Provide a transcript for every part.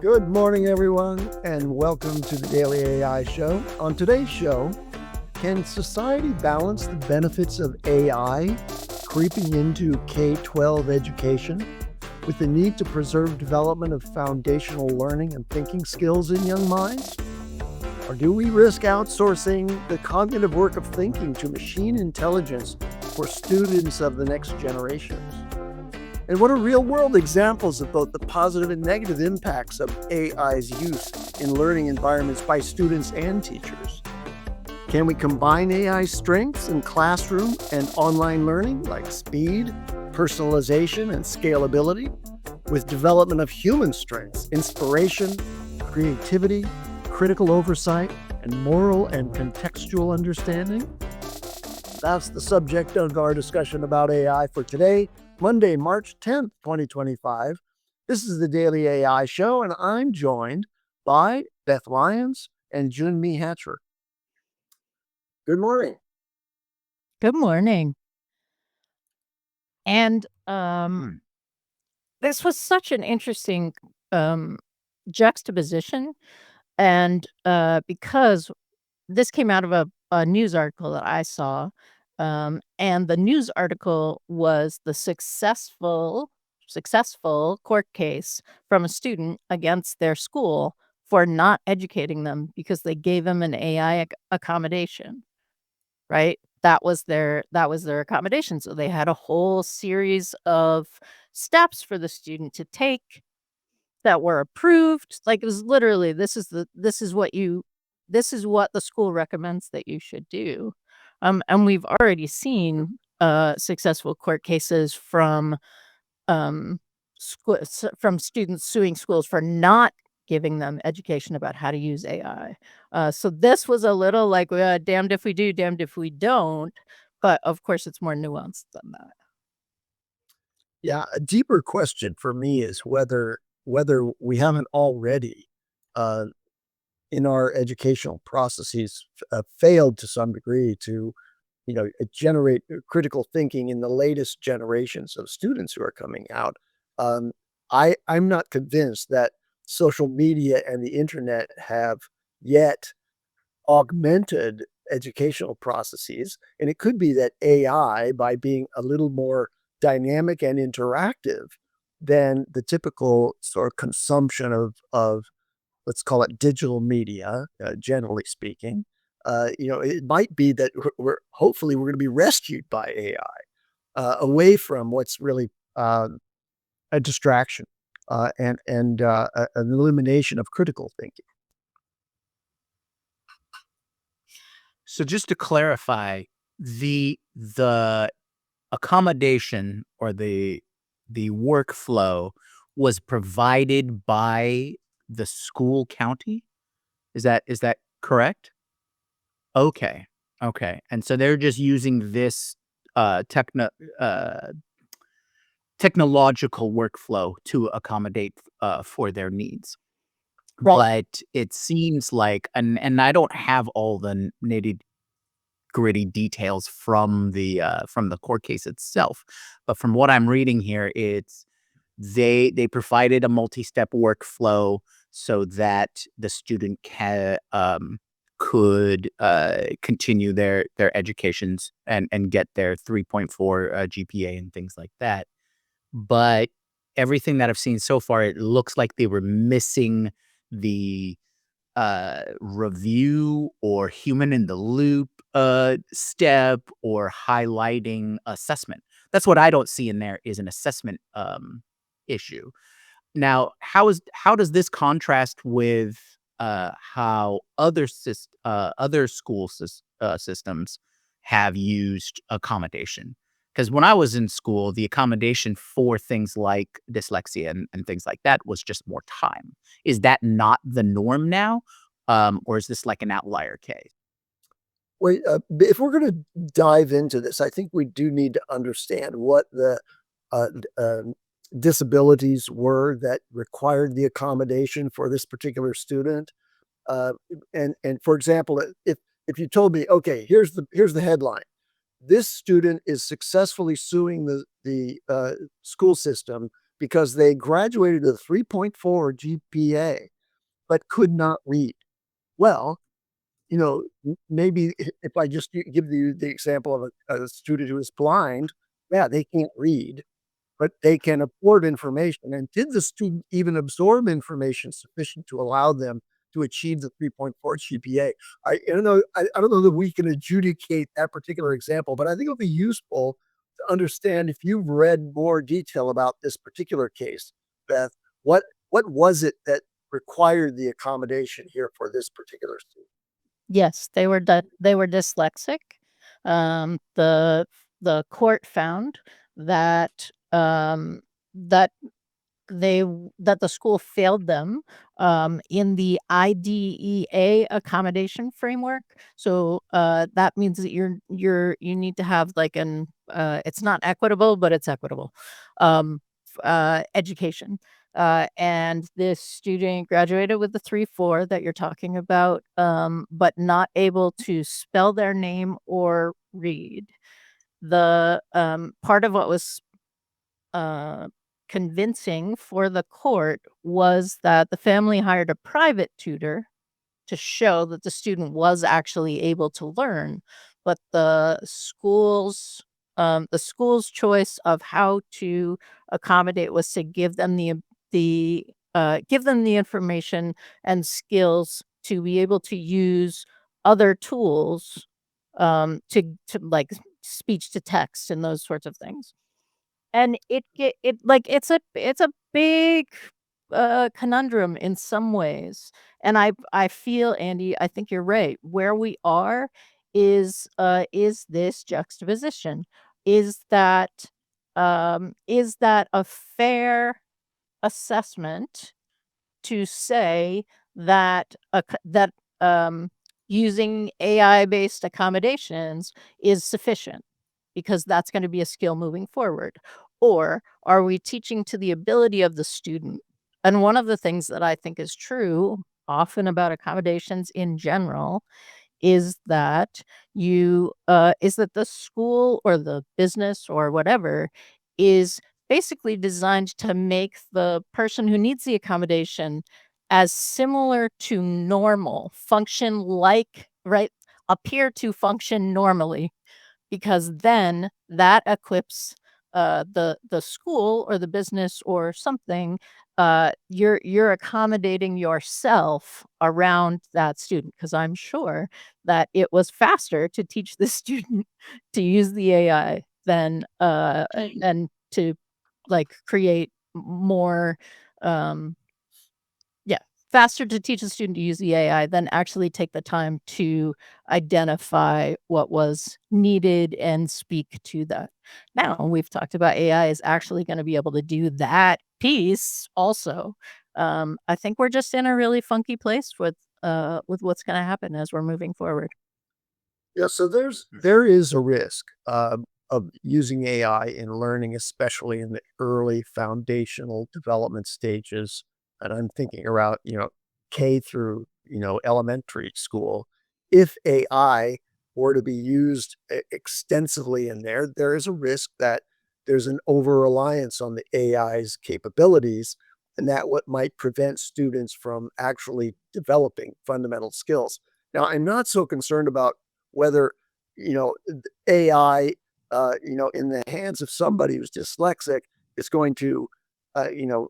Good morning, everyone, and welcome to the Daily AI Show. On today's show, can society balance the benefits of AI creeping into K-12 education with the need to preserve development of foundational learning and thinking skills in young minds? Or do we risk outsourcing the cognitive work of thinking to machine intelligence for students of the next generations? And what are real-world examples of both the positive and negative impacts of AI's use in learning environments by students and teachers? Can we combine AI's strengths in classroom and online learning, like speed, personalization, and scalability, with development of human strengths, inspiration, creativity, critical oversight, and moral and contextual understanding? That's the subject of our discussion about AI for today, Monday, March 10th, 2025. This is the Daily AI Show, and I'm joined by Beth Lyons and Junmi Hatcher. Good morning. Good morning. And this was such an interesting juxtaposition. And because this came out of a news article that I saw, and the news article was the successful court case from a student against their school for not educating them because they gave them an AI accommodation, right? That was their accommodation. So they had a whole series of steps for the student to take that were approved. Like, it was literally, this is what the school recommends that you should do. And we've already seen successful court cases from from students suing schools for not giving them education about how to use AI. So this was a little like, damned if we do, damned if we don't. But of course, it's more nuanced than that. Yeah, a deeper question for me is whether we haven't already, uh, in our educational processes, failed to some degree to, generate critical thinking in the latest generations of students who are coming out. Um, I'm not convinced that social media and the internet have yet augmented educational processes, and it could be that AI, by being a little more dynamic and interactive than the typical sort of consumption of let's call it digital media, generally speaking, it might be that hopefully we're going to be rescued by AI, away from what's really a distraction, and an elimination of critical thinking. So just to clarify, the accommodation or the workflow was provided by the school county? Is that correct? Okay. Okay. And so they're just using this techno technological workflow to accommodate for their needs. Right. But it seems like, and I don't have all the nitty-gritty details from the court case itself, but from what I'm reading here, it's they provided a multi-step workflow so that the student could continue their educations and get their 3.4 GPA and things like that. But everything that I've seen so far, it looks like they were missing the review or human in the loop step or highlighting assessment. That's what I don't see in there is an assessment issue. Now, how does this contrast with how other school systems have used accommodation? Because when I was in school, the accommodation for things like dyslexia and things like that was just more time. Is that not the norm now? Or is this like an outlier case? Wait, if we're going to dive into this, I think we do need to understand what the disabilities were that required the accommodation for this particular student. Uh, and for example, if you told me, okay, here's the headline: this student is successfully suing the school system because they graduated with a 3.4 GPA but could not read. Well, maybe if I just give you the example of a student who is blind, yeah, they can't read, but they can absorb information. And did the student even absorb information sufficient to allow them to achieve the 3.4 GPA? I don't know that we can adjudicate that particular example, but I think it'll be useful to understand if you've read more detail about this particular case, Beth, what was it that required the accommodation here for this particular student? Yes, they were dyslexic. The court found that, that that the school failed them, in the IDEA accommodation framework. So, that means that you need to have like it's not equitable, but it's equitable, education. And this student graduated with the 3.4 that you're talking about, but not able to spell their name or read. The part of what was uh, convincing for the court was that the family hired a private tutor to show that the student was actually able to learn, but the school's choice of how to accommodate was to the give them the information and skills to be able to use other tools, to like speech to text and those sorts of things. And it's a big, conundrum in some ways, and I feel, Andy, I think you're right. Where we are is this juxtaposition. Is is that a fair assessment to say that using AI-based accommodations is sufficient because that's gonna be a skill moving forward? Or are we teaching to the ability of the student? And one of the things that I think is true often about accommodations in general is that the school or the business or whatever is basically designed to make the person who needs the accommodation as similar to normal, function like, right? Appear to function normally, because then that equips, the school or the business or something. You're accommodating yourself around that student, because I'm sure that it was faster to teach the student to use the AI than to, like, create more, um yeah, faster to teach a student to use the AI than actually take the time to identify what was needed and speak to that. Now, we've talked about AI is actually gonna be able to do that piece also. I think we're just in a really funky place with what's gonna happen as we're moving forward. Yeah, so there is a risk of using AI in learning, especially in the early foundational development stages. And I'm thinking around, K through, elementary school. If AI were to be used extensively in there, there is a risk that there's an over-reliance on the AI's capabilities, and that what might prevent students from actually developing fundamental skills. Now, I'm not so concerned about whether AI, in the hands of somebody who's dyslexic is going to,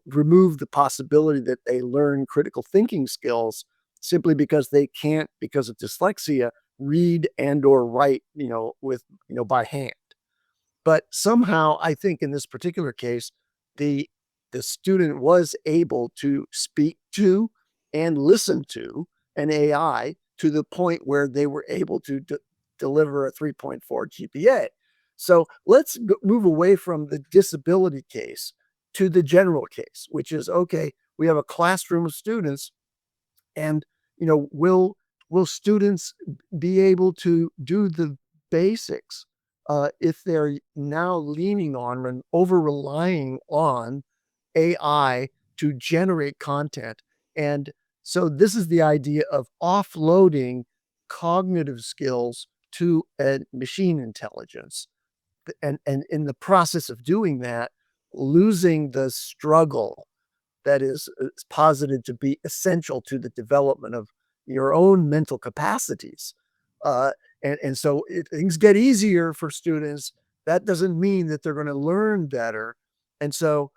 remove the possibility that they learn critical thinking skills simply because they can't, because of dyslexia, read and or write, by hand. But somehow, I think in this particular case, the the student was able to speak to and listen to an AI to the point where they were able to deliver a 3.4 GPA. So let's move away from the disability case to the general case, which is okay, we have a classroom of students and, will students be able to do the basics, if they're now leaning on and over-relying on AI to generate content? And so this is the idea of offloading cognitive skills to a machine intelligence. And in the process of doing that, losing the struggle that is posited to be essential to the development of your own mental capacities. Uh, and so things get easier for students. That doesn't mean that they're going to learn better. And so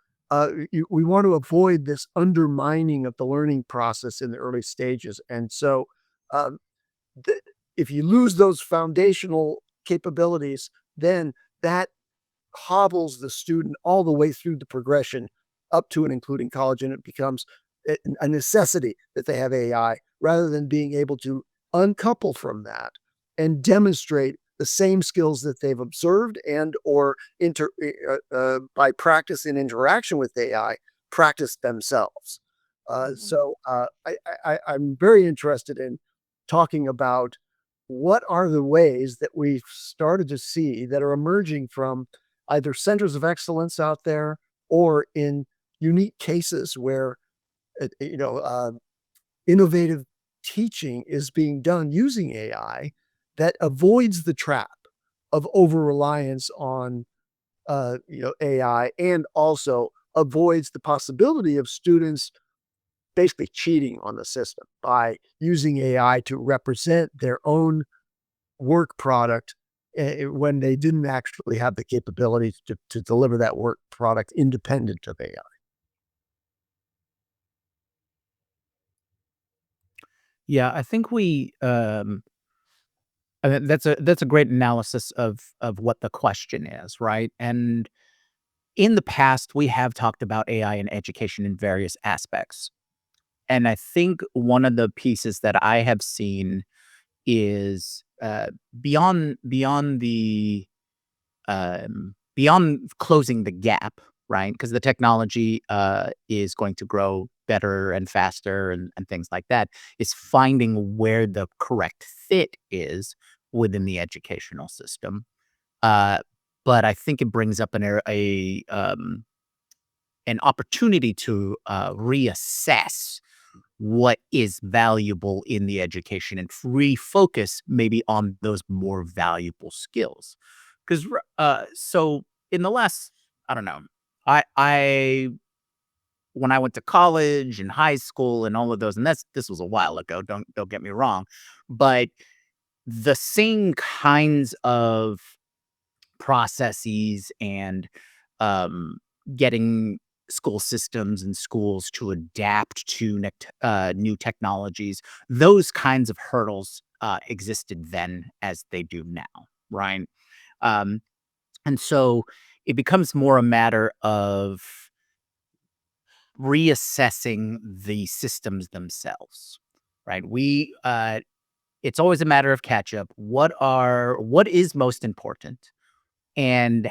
we want to avoid this undermining of the learning process in the early stages. And so um, th- if you lose those foundational capabilities, then that hobbles the student all the way through the progression up to and including college, and it becomes a necessity that they have AI rather than being able to uncouple from that and demonstrate the same skills that they've observed and or by practice in interaction with AI, practice themselves. Mhm. I'm very interested in talking about what are the ways that we've started to see that are emerging from either centers of excellence out there or in unique cases where innovative teaching is being done using AI that avoids the trap of over reliance on AI and also avoids the possibility of students basically cheating on the system by using AI to represent their own work product when they didn't actually have the capability to deliver that work product independent of AI. Yeah, I think that's a great analysis of what the question is, right? And in the past, we have talked about AI in education in various aspects. And I think one of the pieces that I have seen is beyond closing the gap, right? Because the technology is going to grow better and faster and things like that, is finding where the correct fit is within the educational system. Uh, but I think it brings up an opportunity to reassess what is valuable in the education and refocus maybe on those more valuable skills. Because so in the last, I don't know, I when I went to college and high school and all of those, and this was a while ago. Don't get me wrong, but the same kinds of processes and um, getting school systems and schools to adapt to new technologies. Those kinds of hurdles existed then as they do now, right? Um, and so it becomes more a matter of reassessing the systems themselves, right? It's always a matter of catch up. What is most important, and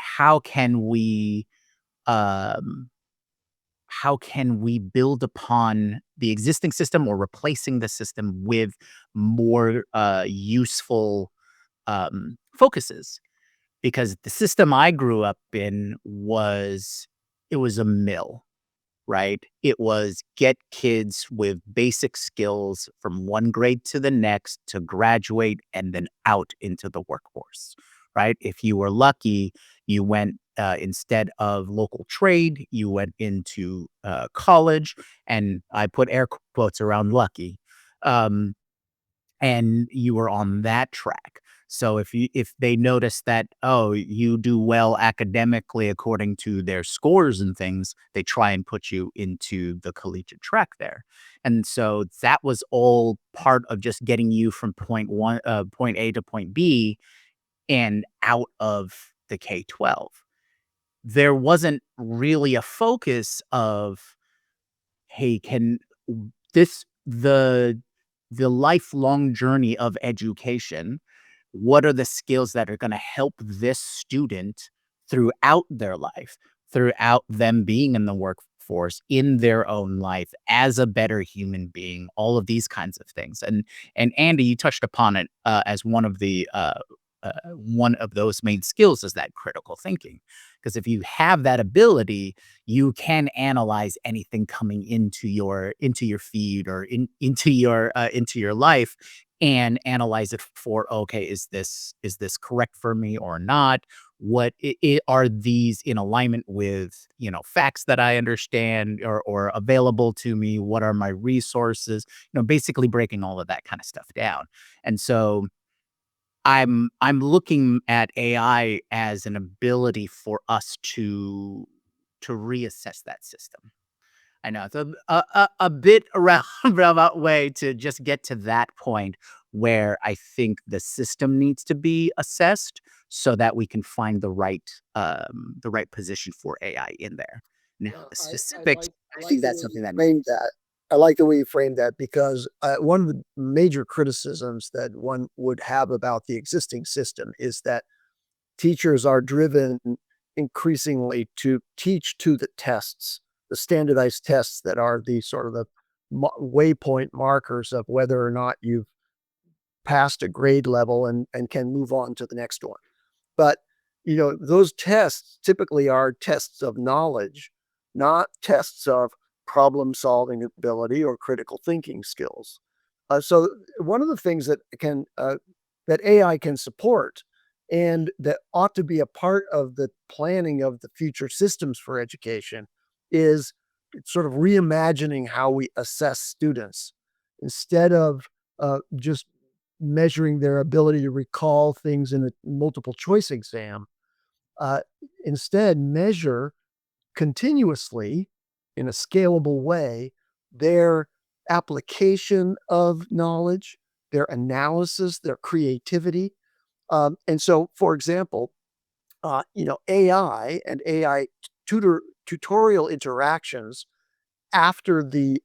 um, how can we build upon the existing system or replacing the system with more useful focuses? Because the system I grew up in was a mill, right? It was get kids with basic skills from one grade to the next to graduate and then out into the workforce, right? If you were lucky, you went instead of local trade, you went into college, and I put air quotes around lucky. Um, and you were on that track. So if they notice that, oh, you do well academically according to their scores and things, they try and put you into the collegiate track there. And so that was all part of just getting you from point A to point B and out of the K-12. There wasn't really a focus of, hey, can this the lifelong journey of education, what are the skills that are gonna help this student throughout their life, throughout them being in the workforce, in their own life, as a better human being, all of these kinds of things. And Andy, you touched upon it, as one of those main skills is that critical thinking. Because if you have that ability, you can analyze anything coming into your feed or into your life and analyze it for, okay, is this correct for me or not? are these in alignment with, facts that I understand or available to me? What are my resources? Basically breaking all of that kind of stuff down. And so I'm looking at AI as an ability for us to reassess that system. I know it's a bit around roundabout way to just get to that point where I think the system needs to be assessed so that we can find the right position for AI in there. Now, Yeah, the I specifics, like I I like think the that's way something you that framed that. I like the way you framed that because one of the major criticisms that one would have about the existing system is that teachers are driven increasingly to teach to the tests, the standardized tests that are the sort of the waypoint markers of whether or not you've passed a grade level and can move on to the next one. But, those tests typically are tests of knowledge, not tests of problem solving ability or critical thinking skills. So one of the things that AI can support and that ought to be a part of the planning of the future systems for education is sort of reimagining how we assess students instead of just measuring their ability to recall things in a multiple choice exam. uh, Instead, measure continuously in a scalable way their application of knowledge, their analysis, their creativity. And so, for example, AI and AI tutorial interactions after the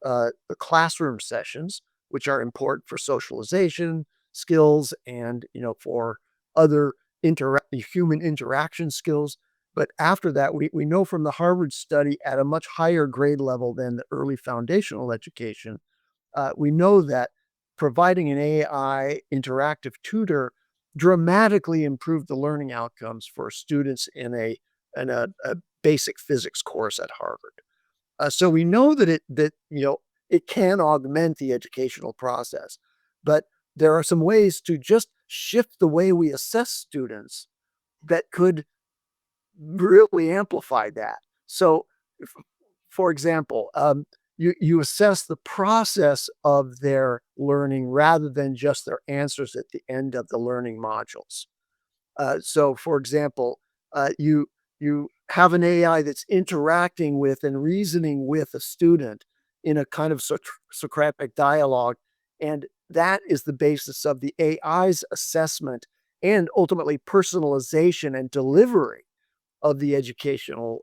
classroom sessions, which are important for socialization skills and for other human interaction skills. But after that, we know from the Harvard study at a much higher grade level than the early foundational education, we know that providing an AI interactive tutor dramatically improved the learning outcomes for students in a basic physics course at Harvard. So we know that it can augment the educational process, but there are some ways to just shift the way we assess students that could really amplify that. So, f- for example, you assess the process of their learning rather than just their answers at the end of the learning modules. So, for example, you have an AI that's interacting with and reasoning with a student in a kind of Socratic dialogue, and that is the basis of the AI's assessment and ultimately personalization and delivery of the educational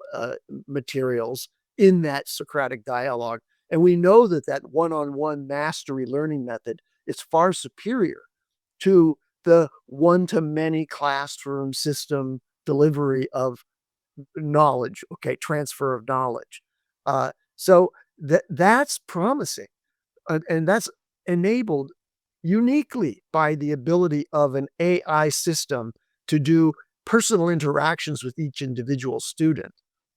materials in that Socratic dialogue. And we know that that one-on-one mastery learning method is far superior to the one-to-many classroom system delivery of knowledge, okay, transfer of knowledge. So that's promising, and that's enabled uniquely by the ability of an AI system to do personal interactions with each individual student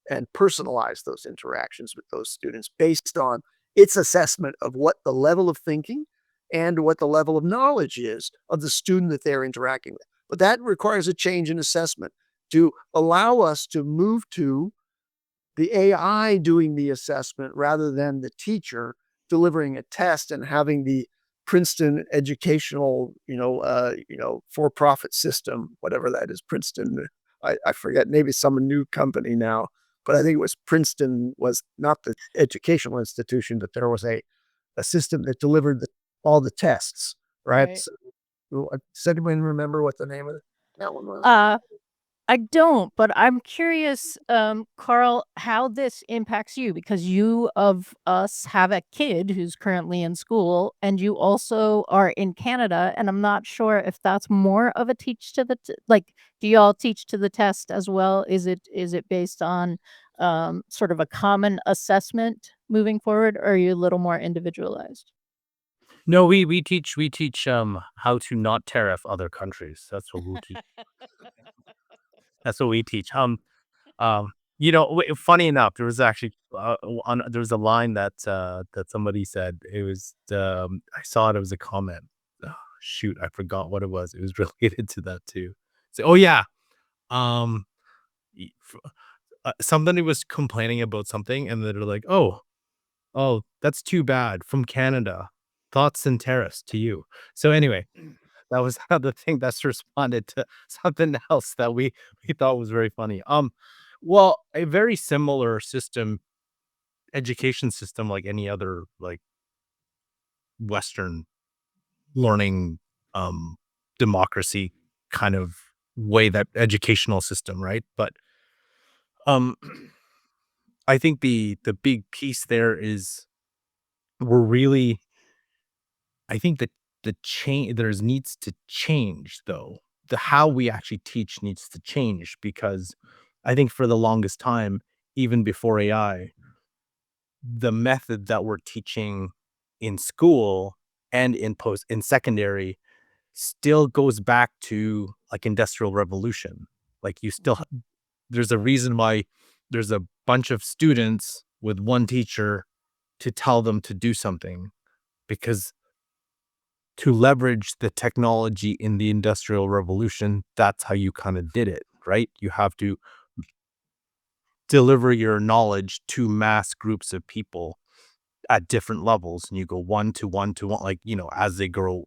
and personalize those interactions with those students based on its assessment of what the level of thinking and what the level of knowledge is of the student that they're interacting with. But that requires a change in assessment to allow us to move to the AI doing the assessment rather than the teacher delivering a test and having the Princeton educational, for-profit system, whatever that is, Princeton. I forget, maybe some new company now, but I think it was Princeton was not the educational institution, but there was a system that delivered all the tests, right? Right. So, does anyone remember what the name of that one was? Uh, I don't, but I'm curious, Carl, how this impacts you because you of us have a kid who's currently in school and you also are in Canada. And I'm not sure if that's more of a teach to the, like, do you all teach to the test as well? Is it based on sort of a common assessment moving forward, or are you a little more individualized? No, we teach how to not tariff other countries. That's what we teach. Funny enough, there was actually there was a line that somebody said. It was I saw it. It was a comment. Shoot, I forgot what it was. It was related to that too. So, oh yeah. somebody was complaining about something, and they're like, oh, that's too bad. From Canada, thoughts and tariffs to you. So anyway, that was another thing that's responded to something else that we thought was very funny. Well, a very similar system, education system, like any other like Western learning, um, democracy kind of way, that educational system, right? But um, I think the big piece there is we're really, I think that the change there's needs to change though. The how we actually teach needs to change, because I think for the longest time, even before AI, the method that we're teaching in school and in secondary still goes back to like industrial revolution. Like you still there's a reason why there's a bunch of students with one teacher to tell them to do something, because to leverage the technology in the industrial revolution, that's how you kind of did it, right? You have to deliver your knowledge to mass groups of people at different levels, and you go one to one to one, like, as they grow,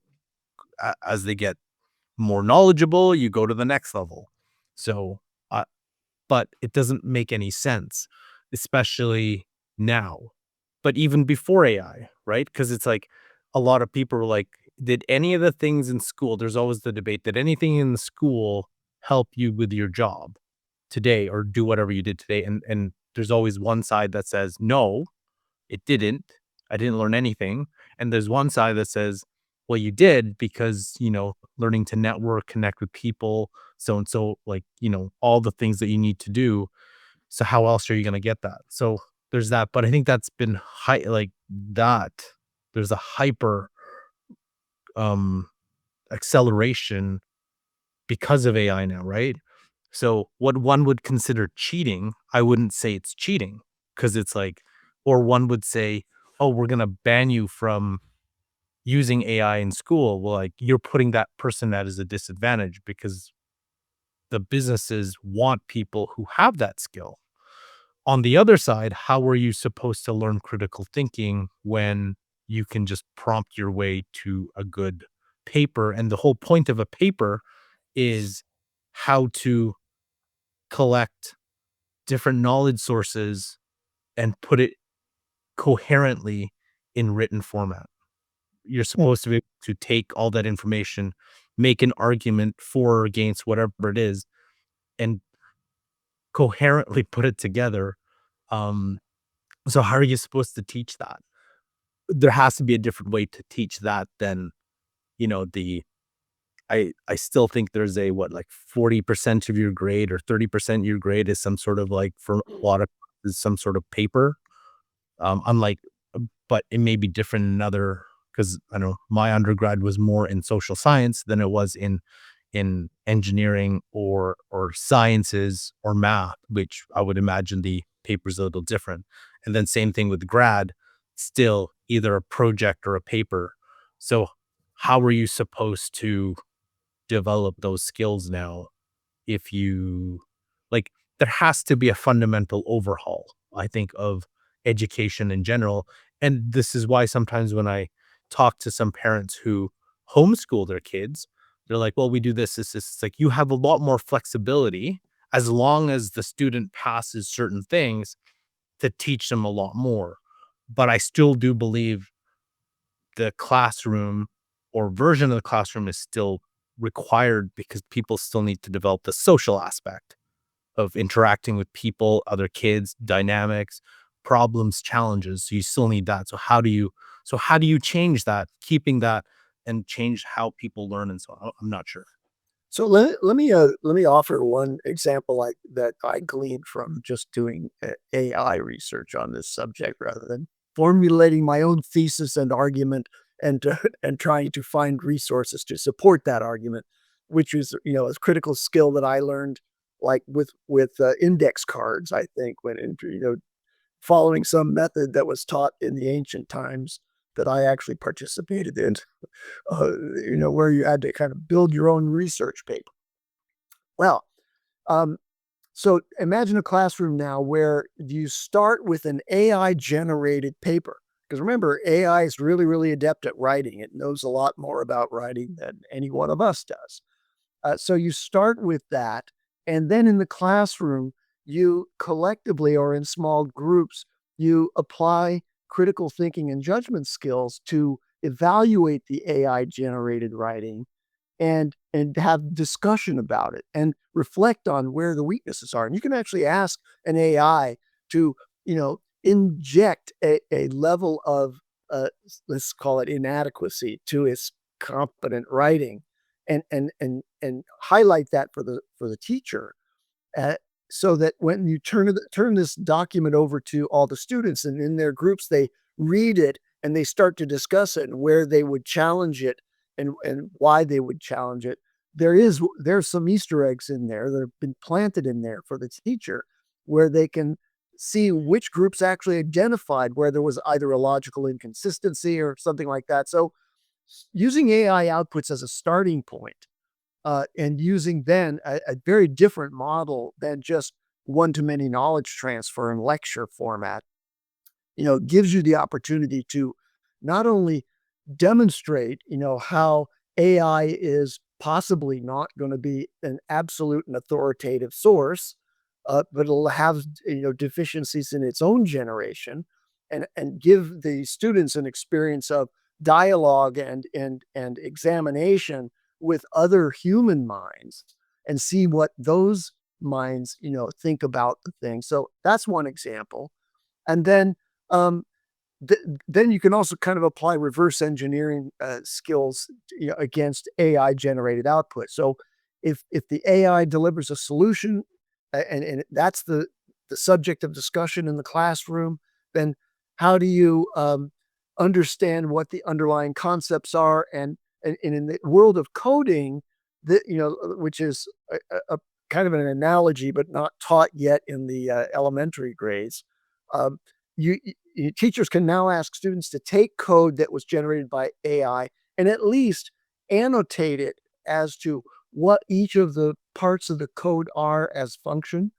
as they get more knowledgeable, you go to the next level. So, but it doesn't make any sense, especially now. But even before AI, right? Because it's like a lot of people are like, did any of the things in school, there's always the debate, did anything in the school help you with your job today or do whatever you did today? And there's always one side that says, no, it didn't. I didn't learn anything. And there's one side that says, well, you did, because, learning to network, connect with people, so and so, like, all the things that you need to do. So how else are you going to get that? So there's that. But I think that's been like that. There's a hyper um acceleration because of AI now, right? So what one would consider cheating, I wouldn't say it's cheating, because it's like, or one would say, oh, we're going to ban you from using AI in school. Well, like, you're putting that person at a disadvantage, because the businesses want people who have that skill. On the other side, how are you supposed to learn critical thinking when you can just prompt your way to a good paper? And the whole point of a paper is how to collect different knowledge sources and put it coherently in written format. You're supposed to be able to take all that information, make an argument for or against whatever it is, and coherently put it together. Um, so how are you supposed to teach that? There has to be a different way to teach that than, the I still think there's a what, like 40% of your grade or 30% of your grade is some sort of like, for a lot of, is some sort of paper. Unlike, but it may be different in other, because I know my undergrad was more in social science than it was in engineering or sciences or math, which I would imagine the paper's a little different. And then same thing with grad, still either a project or a paper. So how are you supposed to develop those skills now? If you, like, there has to be a fundamental overhaul, I think, of education in general. And this is why sometimes when I talk to some parents who homeschool their kids, they're like, well, we do this. It's like, you have a lot more flexibility as long as the student passes certain things to teach them a lot more. But I still do believe the classroom or version of the classroom is still required, because people still need to develop the social aspect of interacting with people, other kids, dynamics, problems, challenges. So you still need that. So how do you change that, keeping that, and change how people learn and so on? I'm not sure. So let me offer one example like that I gleaned from just doing AI research on this subject rather than formulating my own thesis and argument and and trying to find resources to support that argument, which is a critical skill that I learned like with index cards. I think when into following some method that was taught in the ancient times that I actually participated in, where you had to kind of build your own research paper. Well, um, So imagine a classroom now where you start with an AI generated paper. Because remember, AI is really, really adept at writing. It knows a lot more about writing than any one of us does. So you start with that. And then in the classroom, you collectively or in small groups, you apply critical thinking and judgment skills to evaluate the AI generated writing and have discussion about it and reflect on where the weaknesses are. And you can actually ask an AI to, inject a level of let's call it inadequacy to its competent writing and highlight that for the teacher uh, so that when you turn this document over to all the students and in their groups, they read it and they start to discuss it and where they would challenge it and why they would challenge it. There's some Easter eggs in there that have been planted in there for the teacher where they can see which groups actually identified where there was either a logical inconsistency or something like that. So using AI outputs as a starting point and using then a very different model than just one-to-many knowledge transfer and lecture format, gives you the opportunity to not only demonstrate, how AI is possibly not going to be an absolute and authoritative source, but it'll have, deficiencies in its own generation and give the students an experience of dialogue and examination with other human minds and see what those minds, think about the thing. So that's one example. And then um, then you can also kind of apply reverse engineering skills against AI generated output. So if the AI delivers a solution and that's the subject of discussion in the classroom, then how do you understand what the underlying concepts are? And in the world of coding, which is a kind of an analogy, but not taught yet in the elementary grades. Um, Teachers can now ask students to take code that was generated by AI and at least annotate it as to what each of the parts of the code are as function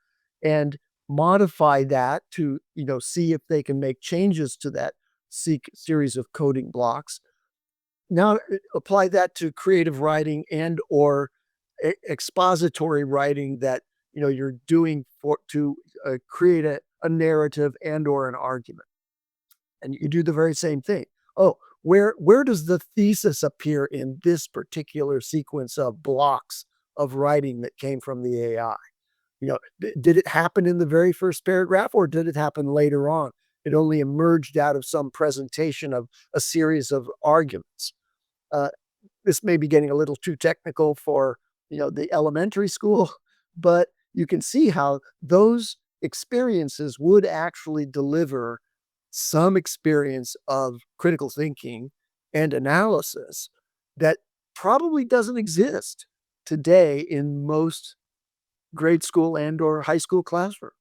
and modify that to see if they can make changes to that series of coding blocks. Now apply that to creative writing and or expository writing that you're doing for to create a narrative and or an argument, and you do the very same thing. Oh, where does the thesis appear in this particular sequence of blocks of writing that came from the AI? Did it happen in the very first paragraph or did it happen later on? It only emerged out of some presentation of a series of arguments. Uh, this may be getting a little too technical for the elementary school, but you can see how those experiences would actually deliver some experience of critical thinking and analysis that probably doesn't exist today in most grade school and or high school classrooms.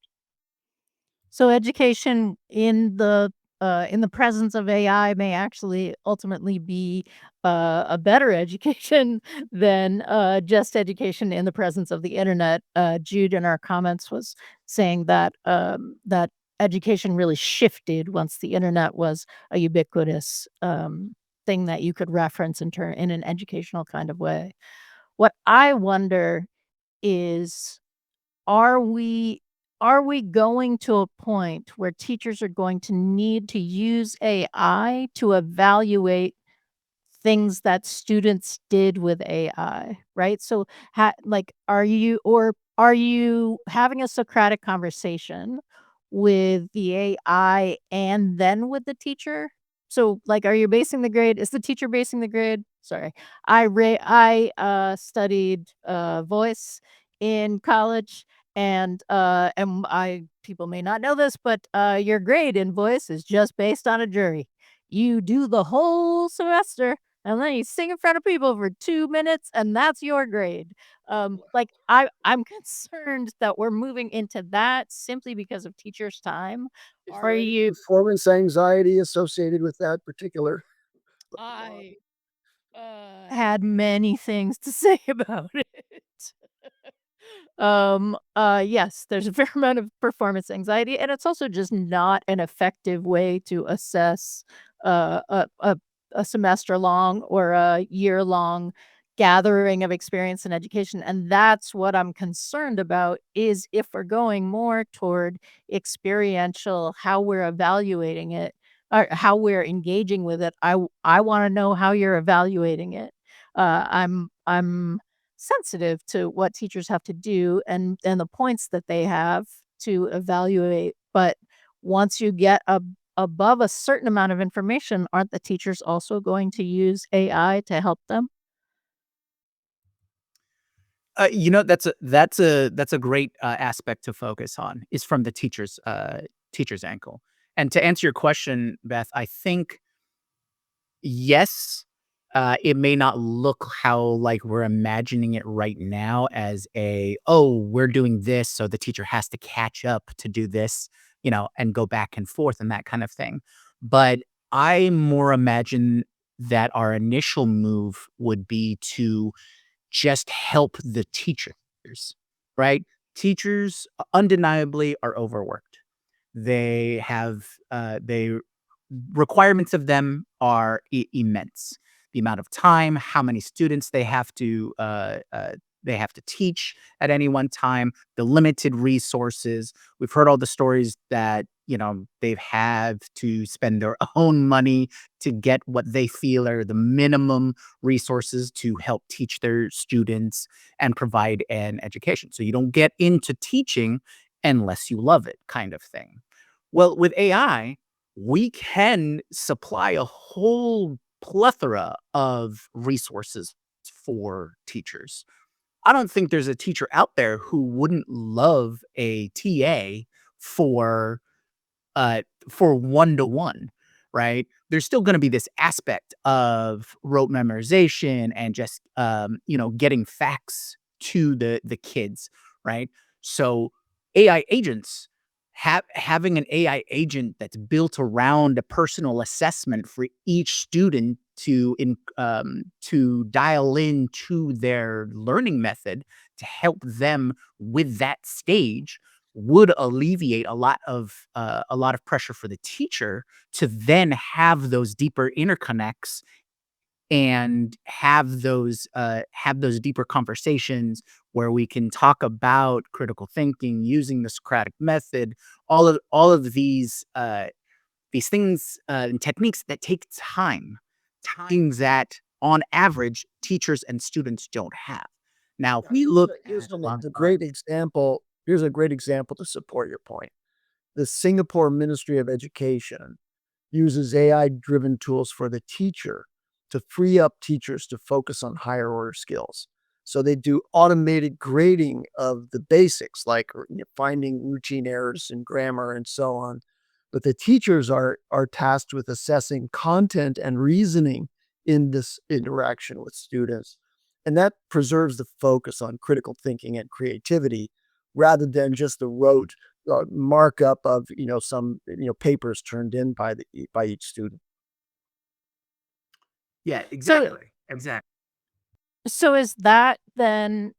So education in the presence of AI may actually ultimately be a better education than just education in the presence of the internet. Jude in our comments was saying that that education really shifted once the internet was a ubiquitous thing that you could reference in an educational kind of way. What I wonder is are we are we going to a point where teachers are going to need to use AI to evaluate things that students did with AI, right? So, are you having a Socratic conversation with the AI and then with the teacher? So, like, are you basing the grade? Is the teacher basing the grade? Sorry, I studied voice in college, and I people may not know this, but your grade in voice is just based on a jury. You do the whole semester and then you sing in front of people for 2 minutes, and that's your grade. I'm concerned that we're moving into that simply because of teachers' time. Is Are there any you performance anxiety associated with that particular law? I had many things to say about it. Yes, there's a fair amount of performance anxiety, and it's also just not an effective way to assess uh, a, a, a semester long or a year long gathering of experience in education. And that's what I'm concerned about is if we're going more toward experiential, how we're evaluating it or how we're engaging with it. I want to know how you're evaluating it. I'm sensitive to what teachers have to do and the points that they have to evaluate. But once you get above a certain amount of information, aren't the teachers also going to use AI to help them? That's a great aspect to focus on is from the teacher's ankle. And to answer your question, Beth, I think yes, it may not look how like we're imagining it right now as oh, we're doing this, so the teacher has to catch up to do this, and go back and forth and that kind of thing. But I more imagine that our initial move would be to just help the teachers, right? Teachers undeniably are overworked. They requirements of them are immense. The amount of time, how many students they have to teach at any one time, the limited resources. We've heard all the stories that they've had to spend their own money to get what they feel are the minimum resources to help teach their students and provide an education. So you don't get into teaching unless you love it, kind of thing. Well, with AI, we can supply a whole plethora of resources for teachers. I don't think there's a teacher out there who wouldn't love a TA for for one-to-one, right? There's still gonna be this aspect of rote memorization and just, getting facts to the kids, right? So, AI agents having an AI agent that's built around a personal assessment for each student to dial in to their learning method to help them with that stage would alleviate a lot of pressure for the teacher to then have those deeper interconnects and have those deeper conversations where we can talk about critical thinking using the Socratic method, all of these things and techniques that take time that on average teachers and students don't have. Now, if we look Here's at on a great example. Here's a great example to support your point. The Singapore Ministry of Education uses AI-driven tools for the teacher to free up teachers to focus on higher order skills. So they do automated grading of the basics, like finding routine errors in grammar and so on. But the teachers are tasked with assessing content and reasoning in this interaction with students. And that preserves the focus on critical thinking and creativity rather than just the rote markup of some papers turned in by each student. Yeah, So exactly. so is that then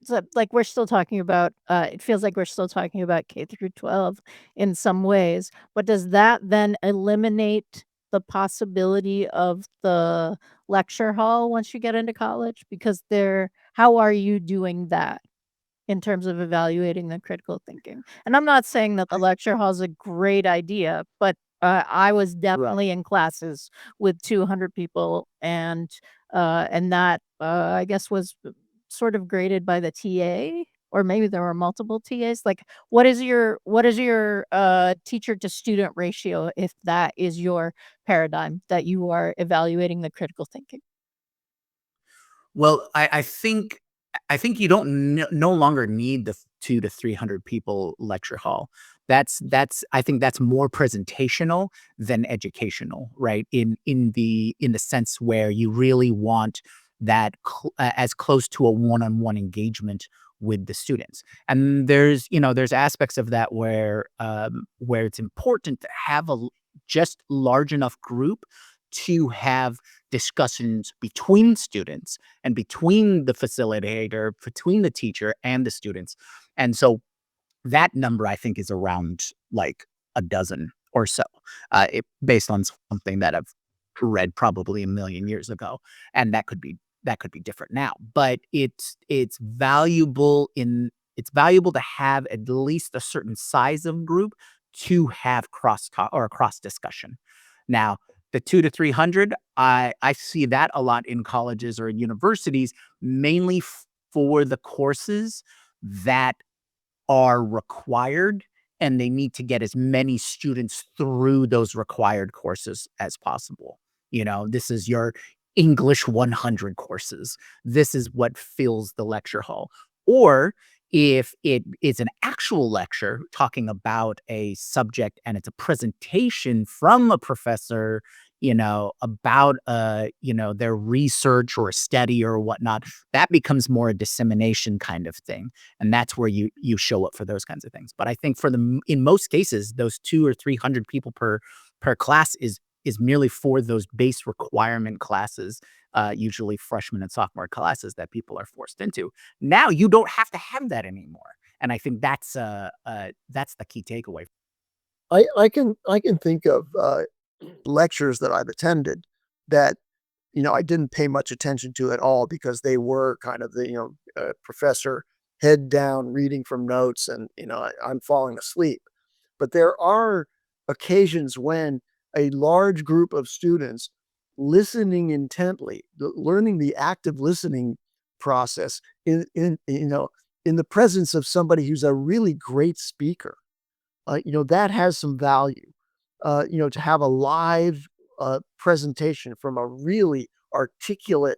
so, like, we're still talking about, it feels like we're still talking about K through 12 in some ways, but does that then eliminate the possibility of the lecture hall once you get into college? Because how are you doing that in terms of evaluating the critical thinking? And I'm not saying that the lecture hall is a great idea, but, I was Right. definitely in classes with 200 people and that, I guess was sort of graded by the TA, or maybe there were multiple TAs? Like, what is your teacher to student ratio if that is your paradigm that you are evaluating the critical thinking? Well, I think you don't no longer need the 2 to 300 people lecture hall. That's I think that's more presentational than educational, right? In the sense where you really want that as close to a one-on-one engagement with the students. And there's aspects of that where it's important to have just large enough group to have discussions between students and between the facilitator, between the teacher and the students. And so that number, I think, is around like a dozen or so, based on something that I've read probably a million years ago, and that could be different now. But it's valuable to have at least a certain size of group to have cross talk or cross discussion. Now, the 2 to 300, I see that a lot in colleges or in universities, mainly for the courses that are required, and they need to get as many students through those required courses as possible. This is your English 100 courses. This is what fills the lecture hall. Or if it is an actual lecture talking about a subject and it's a presentation from a professor, about their research or a study or whatnot, that becomes more a dissemination kind of thing. And that's where you show up for those kinds of things. But I think in most cases, those 200 or 300 people per class is merely for those base requirement classes, usually freshman and sophomore classes that people are forced into. Now you don't have to have that anymore. And I think that's the key takeaway. I can think of lectures that I've attended that I didn't pay much attention to at all because they were kind of the professor head down reading from notes, and I'm falling asleep. But there are occasions when a large group of students listening intently, learning the active listening process in the presence of somebody who's a really great speaker, that has some value. To have a live presentation from a really articulate,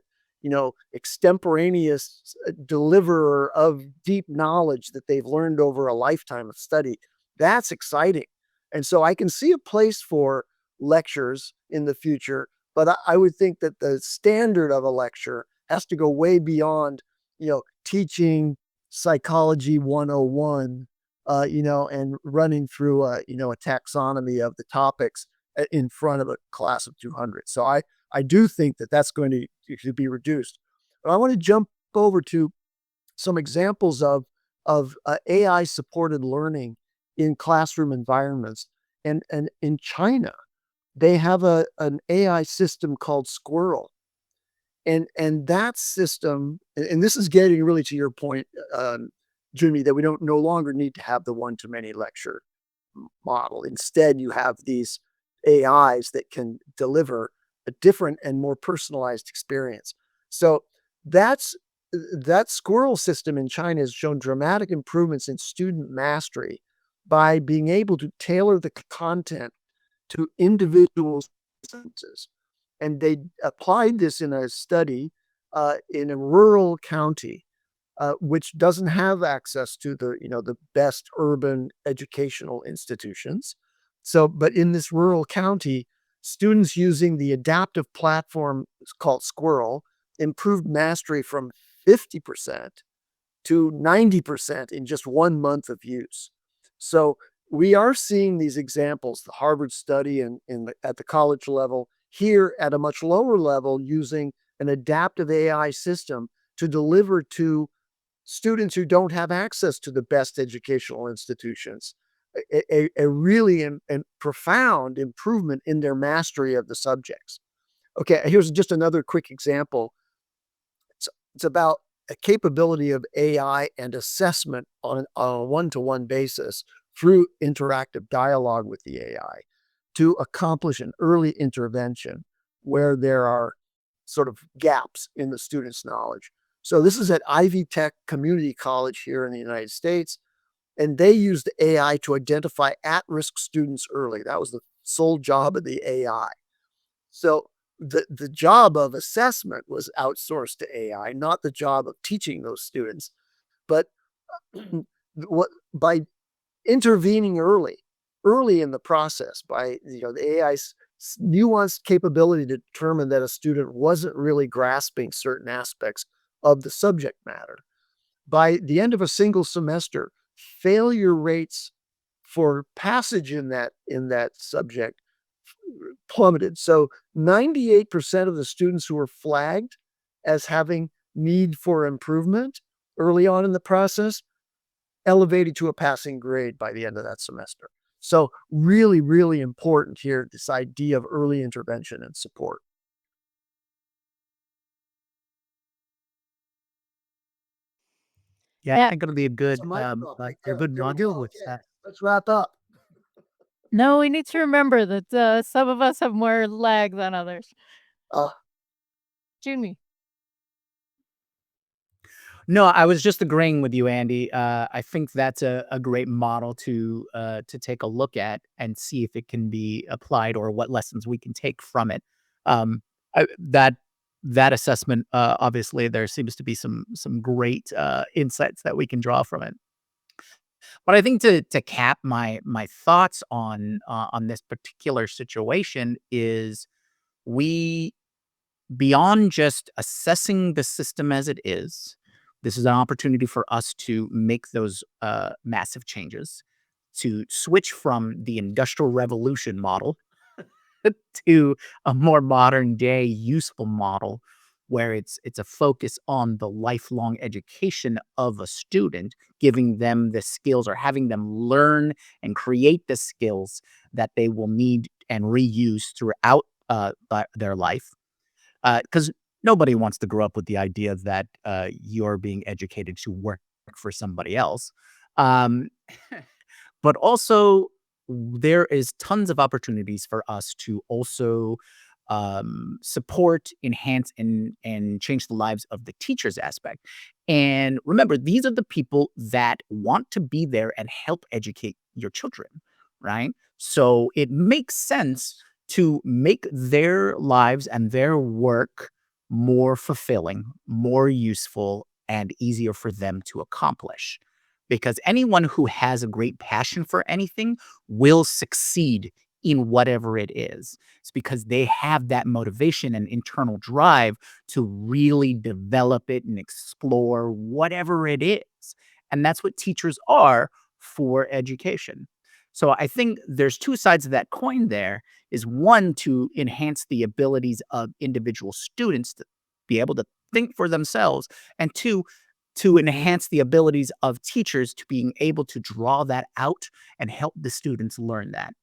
extemporaneous deliverer of deep knowledge that they've learned over a lifetime of study, that's exciting. And so I can see a place for lectures in the future, but I would think that the standard of a lecture has to go way beyond, teaching psychology 101, and running through a taxonomy of the topics in front of a class of 200. So I do think that that's going to be reduced. But I want to jump over to some examples of AI supported learning in classroom environments. And in China, they have an AI system called Squirrel. And that system, and this is getting really to your point, Jimmy, that we don't no longer need to have the one-to-many lecture model. Instead, you have these AIs that can deliver a different and more personalized experience. So that's that Squirrel system in China has shown dramatic improvements in student mastery by being able to tailor the content to individual senses. And they applied this in a study in a rural county, which doesn't have access to the best urban educational institutions. So, but in this rural county, students using the adaptive platform called Squirrel improved mastery from 50% to 90% in just 1 month of use. So we are seeing these examples, the Harvard study at the college level, here at a much lower level, using an adaptive AI system to deliver to students who don't have access to the best educational institutions a really and profound improvement in their mastery of the subjects. Okay, here's just another quick example. It's about a capability of AI and assessment on a one-to-one basis through interactive dialogue with the AI to accomplish an early intervention where there are sort of gaps in the student's knowledge. So this is at Ivy Tech Community College here in the United States, and they used AI to identify at-risk students early. That was the sole job of the AI. So the job of assessment was outsourced to AI, not the job of teaching those students. But by intervening early in the process, by the AI's nuanced capability to determine that a student wasn't really grasping certain aspects of the subject matter, by the end of a single semester, failure rates for passage in that subject plummeted. So 98% of the students who were flagged as having need for improvement early on in the process elevated to a passing grade by the end of that semester. So really, really important here, this idea of early intervention and support. Yeah, I think it'll be a It's good, a mic drop right a there. good There we module go. with Okay, that. let's wrap up. No, we need to remember that some of us have more lag than others. Uh, Jimmy. No, I was just agreeing with you, Andy. I think that's a great model to take a look at and see if it can be applied or what lessons we can take from it. Um, that assessment, obviously, there seems to be some great insights that we can draw from it. But I think to cap my thoughts on this particular situation is we beyond just assessing the system as it is, this is an opportunity for us to make those massive changes, to switch from the industrial revolution model to a more modern day useful model where it's a focus on the lifelong education of a student, giving them the skills or having them learn and create the skills that they will need and reuse throughout their life, because nobody wants to grow up with the idea that you're being educated to work for somebody else. Um, but also, there is tons of opportunities for us to also support, enhance, and change the lives of the teachers aspect. And remember, these are the people that want to be there and help educate your children, right? So it makes sense to make their lives and their work more fulfilling, more useful, and easier for them to accomplish. Because anyone who has a great passion for anything will succeed in whatever it is. It's because they have that motivation and internal drive to really develop it and explore whatever it is. And that's what teachers are for education. So I think there's two sides of that coin there is one to enhance the abilities of individual students to be able to think for themselves, and two, to enhance the abilities of teachers to being able to draw that out and help the students learn that.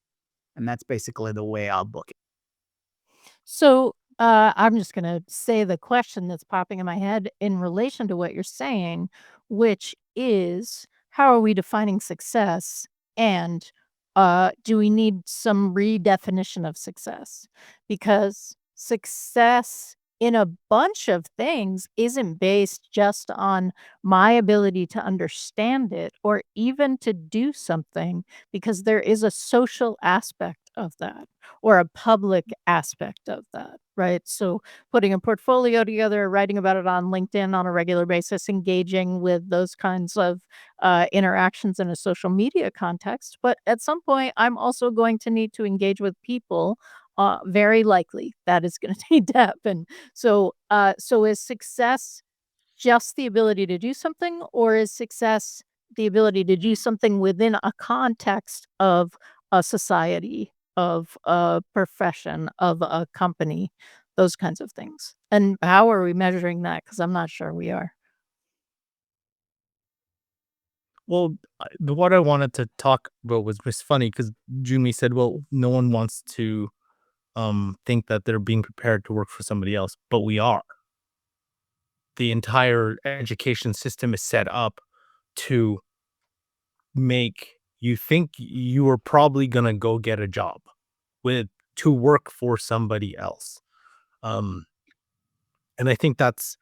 And that's basically the way I'll book it. So, I'm just gonna say the question that's popping in my head in relation to what you're saying, which is, how are we defining success? And, do we need some redefinition of success? Because success in a bunch of things isn't based just on my ability to understand it or even to do something, because there is a social aspect of that or a public aspect of that, right? So putting a portfolio together, writing about it on LinkedIn on a regular basis, engaging with those kinds of interactions in a social media context. But at some point, I'm also going to need to engage with people. Very likely that is going to need to happen. So is success just the ability to do something, or is success the ability to do something within a context of a society, of a profession, of a company, those kinds of things? And how are we measuring that? Because I'm not sure we are. Well, what I wanted to talk about was just funny because Jumi said, "Well, no one wants to think that they're being prepared to work for somebody else, but we are. The entire education system is set up to make you think you are probably gonna go get a job with to work for somebody else." Um, and I think that's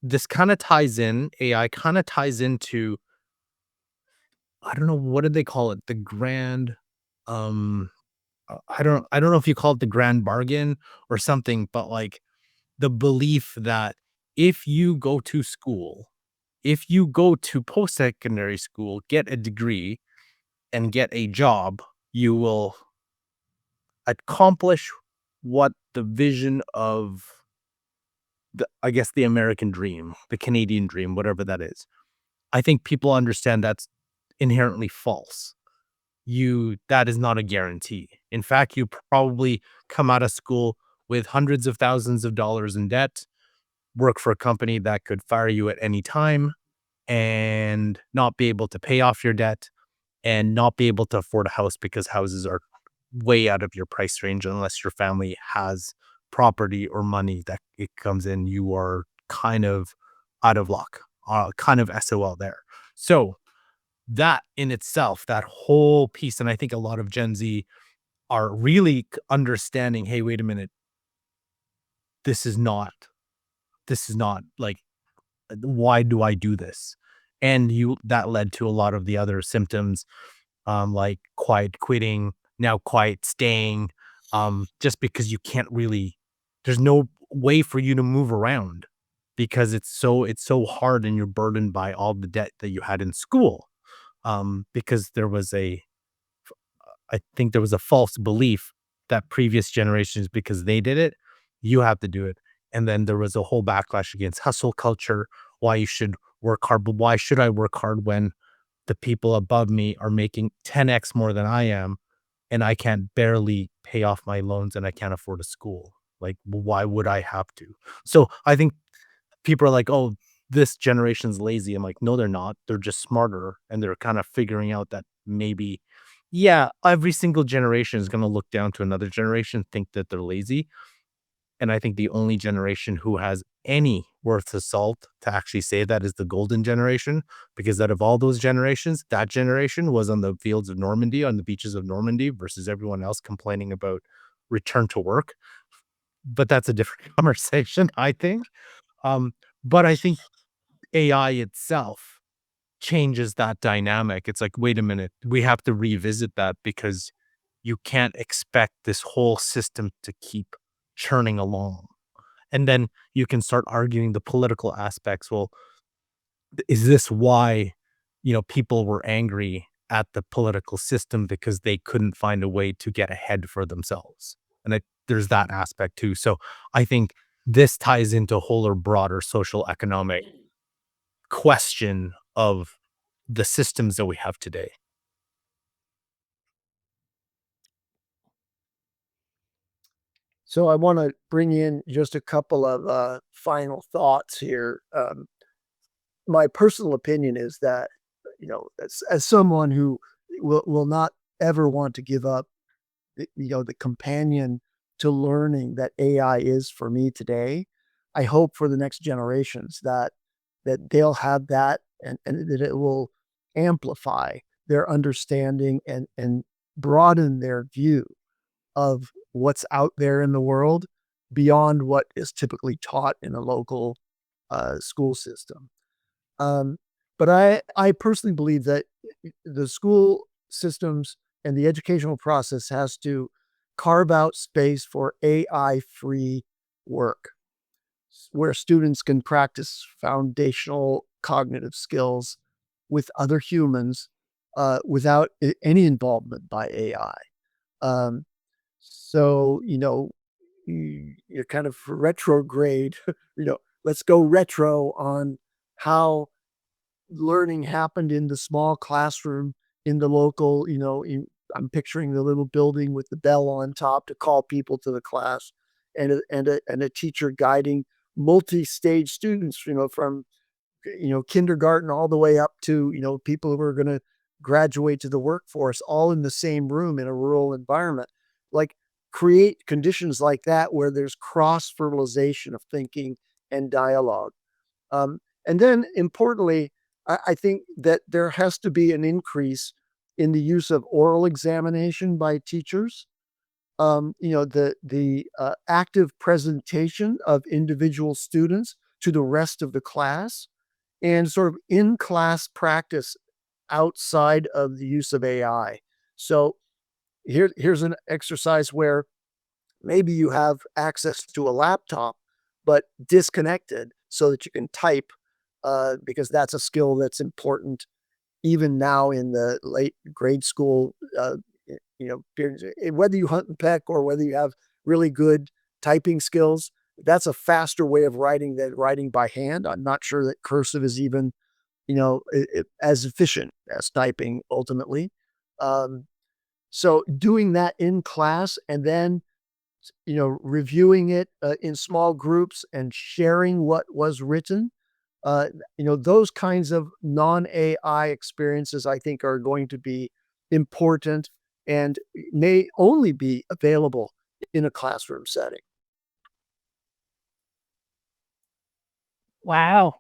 this kind of ties in AI kind of ties into I don't know what did they call it, the grand um I don't know if you call it the grand bargain or something, but like the belief that if you go to school, if you go to post-secondary school, get a degree and get a job, you will accomplish what the vision of the, I guess, the American dream, the Canadian dream, whatever that is. I think people understand that's inherently false. that is not a guarantee. In fact, you probably come out of school with hundreds of thousands of dollars in debt, work for a company that could fire you at any time, and not be able to pay off your debt, and not be able to afford a house because houses are way out of your price range unless your family has property or money that it comes in. You are kind of out of luck, kind of SOL there. So that in itself, that whole piece, and I think a lot of Gen Z are really understanding, hey, wait a minute, this is not, like, why do I do this? And that led to a lot of the other symptoms, like quiet quitting, now quiet staying, just because you can't really, there's no way for you to move around because it's so hard and you're burdened by all the debt that you had in school. Because I think there was a false belief that previous generations, because they did it, you have to do it. And then there was a whole backlash against hustle culture, why you should work hard, but why should I work hard when the people above me are making 10x more than I am, and I can't barely pay off my loans and I can't afford a school? Like, why would I have to? So I think people are like, "Oh, this generation's lazy." I'm like, "No, they're not. They're just smarter, and they're kind of figuring out that maybe, yeah, every single generation is going to look down to another generation, think that they're lazy." And I think the only generation who has any worth of salt to actually say that is the golden generation, because out of all those generations, that generation was on the fields of Normandy, on the beaches of Normandy, versus everyone else complaining about return to work. But that's a different conversation, I think. Um, but I think AI itself changes that dynamic. It's like, wait a minute, we have to revisit that because you can't expect this whole system to keep churning along. And then you can start arguing the political aspects. Well, is this why, people were angry at the political system because they couldn't find a way to get ahead for themselves? And there's that aspect too. So I think this ties into a whole or broader social economic question of the systems that we have today. So I want to bring in just a couple of final thoughts here. My personal opinion is that, as someone who will not ever want to give up, the companion to learning that AI is for me today, I hope for the next generations that they'll have that, and that it will amplify their understanding and broaden their view of what's out there in the world beyond what is typically taught in a local school system. Um, but I personally believe that the school systems and the educational process has to carve out space for AI-free work, where students can practice foundational cognitive skills with other humans without any involvement by AI. Um, so, you're kind of retrograde, let's go retro on how learning happened in the small classroom in the local, I'm picturing the little building with the bell on top to call people to the class, and a teacher guiding multi-stage students, from kindergarten all the way up to people who are going to graduate to the workforce, all in the same room in a rural environment. Like, create conditions like that where there's cross fertilization of thinking and dialogue. And then importantly, I think that there has to be an increase in the use of oral examination by teachers. The active presentation of individual students to the rest of the class, and sort of in-class practice outside of the use of AI. So here's an exercise where maybe you have access to a laptop, but disconnected so that you can type, because that's a skill that's important even now in the late grade school, periods. Whether you hunt and peck or whether you have really good typing skills, that's a faster way of writing than writing by hand. I'm not sure that cursive is even, as efficient as typing ultimately. So doing that in class and then reviewing it in small groups and sharing what was written, uh, those kinds of non-AI experiences, I think, are going to be important and may only be available in a classroom setting. Wow.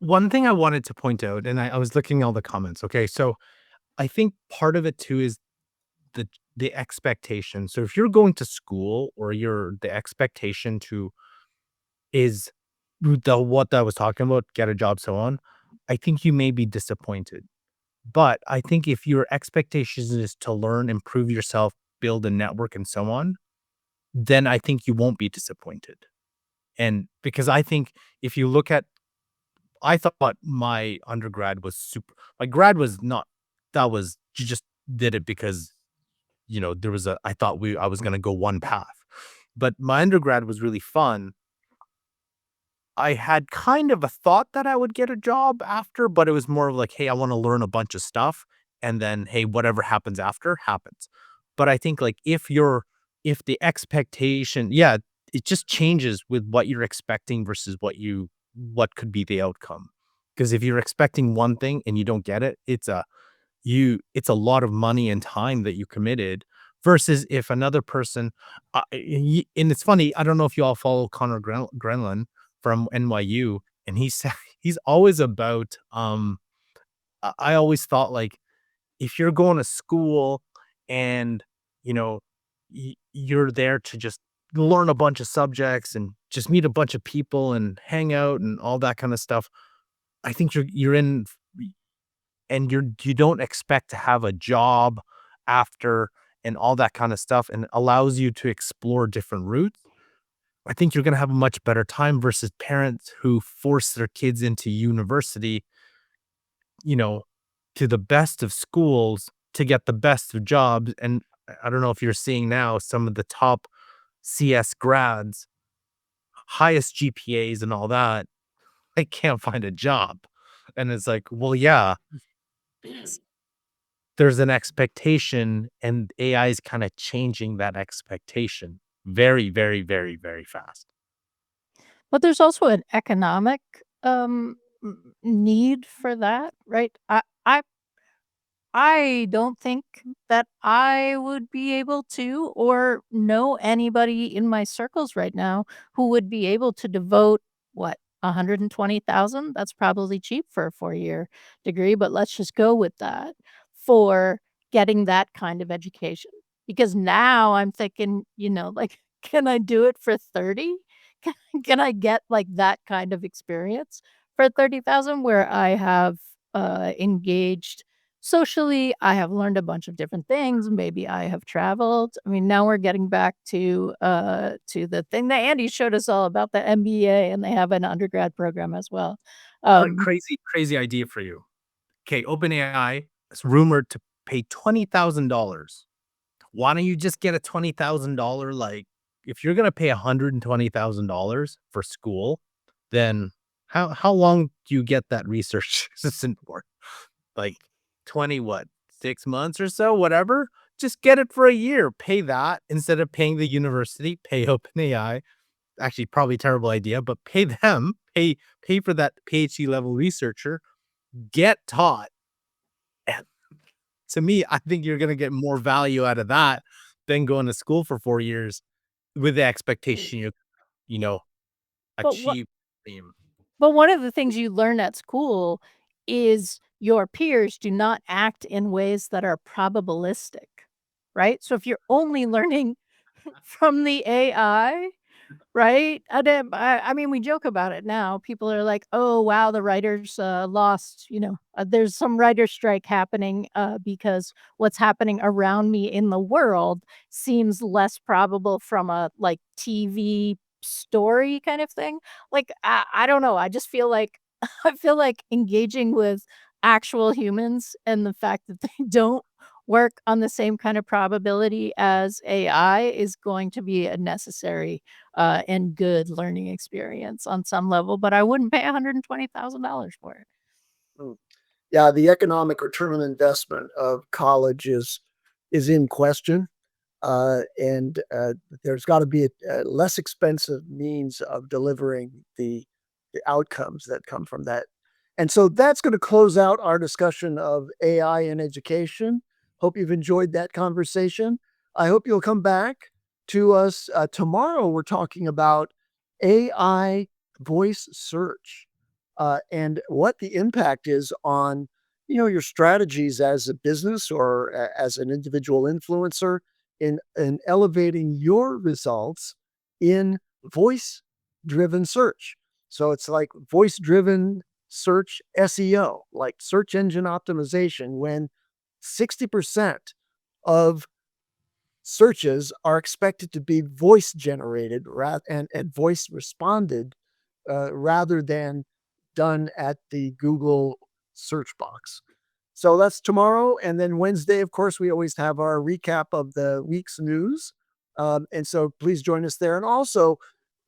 One thing I wanted to point out, and I was looking at all the comments. Okay, so I think part of it too is the the expectation. So if you're going to school or the expectation to is the what I was talking about, get a job, so on, I think you may be disappointed. But I think if your expectations is to learn, improve yourself, build a network, and so on, then I think you won't be disappointed. And because I think if you look at I thought my undergrad was super my grad was not that was you just did it because, there was a I thought I was gonna go one path. But my undergrad was really fun. I had kind of a thought that I would get a job after, but it was more of like, "Hey, I wanna learn a bunch of stuff, and then, hey, whatever happens after, happens." But I think, like, if the expectation yeah, it just changes with what you're expecting versus what could be the outcome. Because if you're expecting one thing and you don't get it, it's a lot of money and time that you committed versus if another person and it's funny, I don't know if you all follow Connor Grenlin from NYU, and he's always about I always thought like if you're going to school and you know you're there to just learn a bunch of subjects and just meet a bunch of people and hang out and all that kind of stuff, I think you're in and you don't expect to have a job after and all that kind of stuff and it allows you to explore different routes. I think you're going to have a much better time versus parents who force their kids into university, you know, to the best of schools to get the best of jobs. And I don't know if you're seeing now some of the top CS grads, highest GPAs and all that, they can't find a job. And it's like, well, yeah, there's an expectation and AI is kind of changing that expectation very, very, very, very fast. But there's also an economic, need for that, right? I don't think that I would be able to or know anybody in my circles right now who would be able to devote what, 120,000? That's probably cheap for a 4-year degree, but let's just go with that for getting that kind of education. Because now I'm thinking, like, can I do it for 30? Can I get like that kind of experience for 30,000 where I have engaged socially, I have learned a bunch of different things, maybe I have traveled. I mean, now we're getting back to the thing that Andy showed us all about the MBA, and they have an undergrad program as well. A Um, crazy, crazy idea for you. Okay, OpenAI is rumored to pay $20,000. Why don't you just get a $20,000 like if you're gonna pay $120,000 for school, then how long do you get that research assistant for? Like 20 what? 6 months or so, whatever? Just get it for a year. Pay that instead of paying the university, pay OpenAI. Actually, probably a terrible idea, but pay them, pay for that PhD level researcher, get taught. And to me, I think you're gonna get more value out of that than going to school for 4 years with the expectation you know, but what achieve dream. but one of the things you learn at school is your peers do not act in ways that are probabilistic, right? So if you're only learning from the AI, right? I mean, we joke about it now. People are like, "Oh, wow, the writers, lost," "There's some writer strike happening, because what's happening around me in the world seems less probable from a, like, TV story kind of thing." Like, I don't know, I just feel like I feel like engaging with actual humans and the fact that they don't work on the same kind of probability as AI is going to be a necessary and good learning experience on some level, but I wouldn't pay $120,000 for it. Mm. Yeah, the economic return on investment of college is is in question. And there's got to be a less expensive means of delivering the outcomes that come from that. And so that's going to close out our discussion of AI in education. Hope you've enjoyed that conversation. I hope you'll come back to us tomorrow. We're talking about AI voice search and what the impact is on your strategies as a business or as an individual influencer in elevating your results in voice driven search. So it's like voice driven search SEO, like search engine optimization, when 60% of searches are expected to be voice generated and voice responded rather than done at the Google search box. So that's tomorrow. And then Wednesday, of course, we always have our recap of the week's news. And so please join us there. And also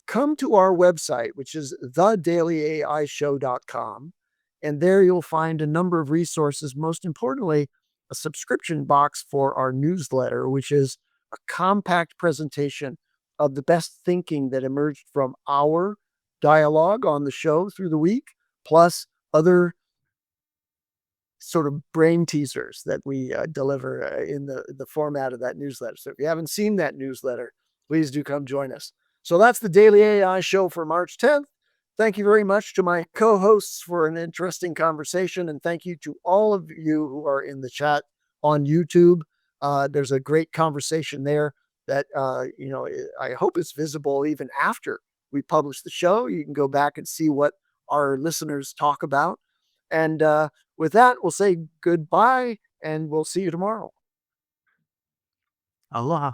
come to our website, which is thedailyAIshow.com. And there you'll find a number of resources, most importantly, a subscription box for our newsletter, which is a compact presentation of the best thinking that emerged from our dialogue on the show through the week, plus other sort of brain teasers that we deliver in the format of that newsletter. So if you haven't seen that newsletter, please do come join us. So that's the Daily AI Show for March 10th. Thank you very much to my co-hosts for an interesting conversation, and thank you to all of you who are in the chat on YouTube. There's a great conversation there that I hope is visible even after we publish the show. You can go back and see what our listeners talk about. And with that, we'll say goodbye and we'll see you tomorrow. Aloha.